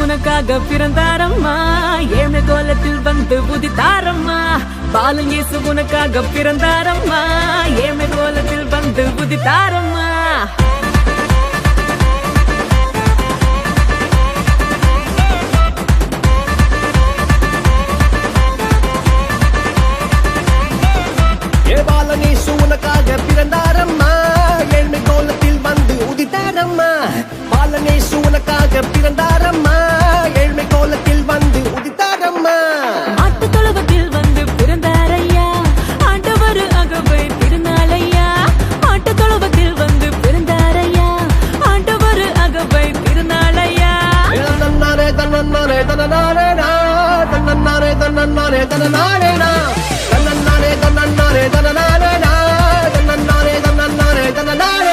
உனக்காக பிறந்தாரம்மா ஏழ்மை கோலத்தில் வந்து உதித்தாரம்மா பாலன் இயேசு உனக்காக பிறந்தாரம்மா ஏழ்மை கோலத்தில் வந்து உதித்தாரம்மா பாலன் இயேசு உனக்காக பிறந்தாரம்மா ஏழ்மை கோலத்தில் வந்து உதித்தாரம்மா பாலன் இயேசு உனக்காக பிறந்தாரம்மா ஏழ்மை கோலத்தில் வந்து உதித்தாரம்மா ஆட்டு தொழுவத்தில் வந்து பிறந்தாரையா ஆண்டவர் அகவை திருநாளையா ஆட்டு தொழுவத்தில் வந்து பிறந்தாரையா ஆண்டவர் அகவை திருநாளையா தன்னாரே தன்னாரே தன்னாரே தன்னாரே தன்னாரே தன்னாரே தன்னாரே தன்னாரே தன்னாரே தன்னாரே தன்னாரே தன்னாரே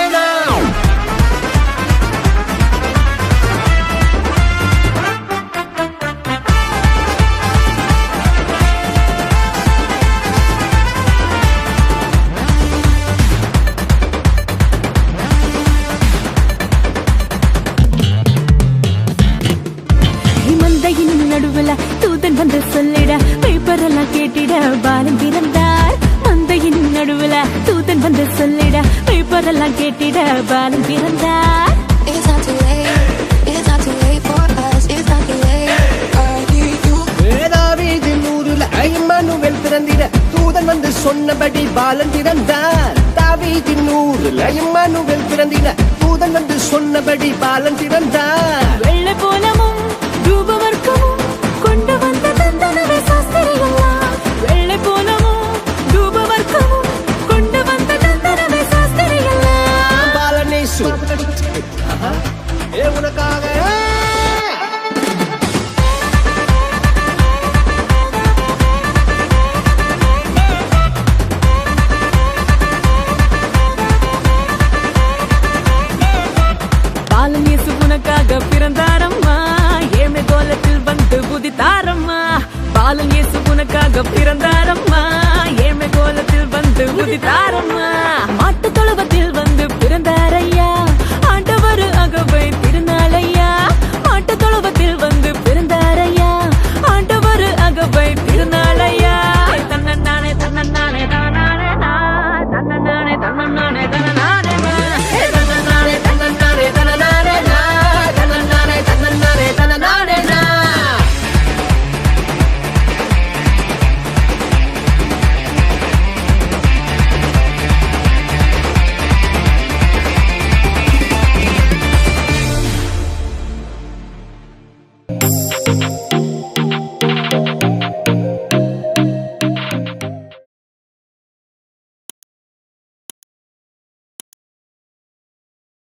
நடுவுல தூதன் வந்து சொல்லிட பேப்பரெல்லாம் கேட்டிட பாலன் பிறந்தார் மந்தையின் நடுவுல தூதன் வந்து சொல்லிட பேப்பரெல்லாம் கேட்டிட பாலன் பிறந்தார் இம்மானுவேல் பிறந்திட தூதன் வந்து சொன்னபடி பாலன் பிறந்தார் தாவீதின் ஊரில் இம்மானுவேல் பிறந்திட தூதன் வந்து சொன்னபடி பாலன் பிறந்தார் வெள்ளை போலமும் ரூபவர்க்கமும் கொண்டு வந்த தந்தனவே சாஸ்திரிகளா வெள்ளை போலமும் ரூபவர்க்கமும் கொண்டு வந்த தந்தனவே சாஸ்திரிகளா பாலனேசு உனக்காக பாலன் இயேசு உனக்காக பிறந்தாரம்மா ஏழ்மை கோலத்தில் வந்து உதித்தாரம்மா பாலன் இயேசு உனக்காக பிறந்தாரம்மா ஏழ்மை கோலத்தில் வந்து உதித்தாரம்மா